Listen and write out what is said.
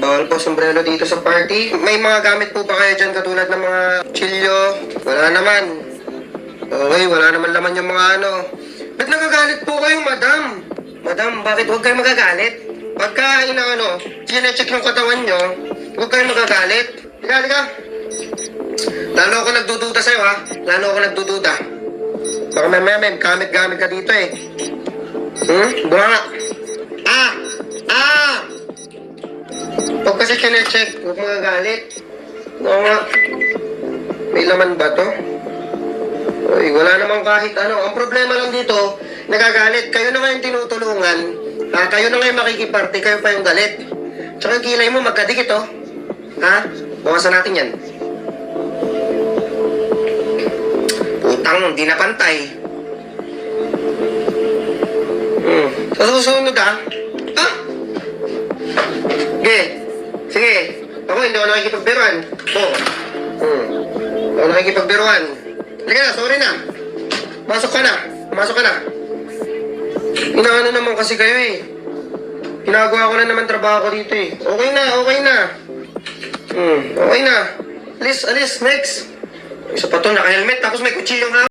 Bawal po sombrero dito sa party. May mga gamit po ba kayo dyan katulad ng mga chilyo? Wala naman. Okay, wala naman laman yung mga ano. Ba't nagagalit po kayo, madam? Madam, bakit huwag kayo magagalit? Pagka chinecheck yung katawan nyo, huwag kayo magagalit. Halika. Lalo ako nagdududa sa'yo, ha? Lalo ako nagdududa. Baka may gamit-gamit ka dito, eh. Bunga nga. Huwag kasi chinecheck, huwag magagalit. Oo nga. May laman ba to? Uy, wala namang kahit ano. Ang problema lang dito, nagagalit. Kayo na nga yung tinutulungan. Kayo na nga yung makikiparte, kayo pa yung galit. Tsaka yung kilay mo, magkadikit, oh. Ha? Bukasan natin yan. Putang, hindi na pantay. Sa susunod, ha? Sige. Ako, hindi ako nakikipagbiruan. Hindi ako nakikipagbiruan. Halika na, sorry na. Masok ka na. Inaano naman kasi kayo, eh. Ginagawa ko na naman trabaho ko dito, eh. Okay na. Okay na. Alis, next. Isa pa to, naka-helmet, tapos may kutsilyo nga.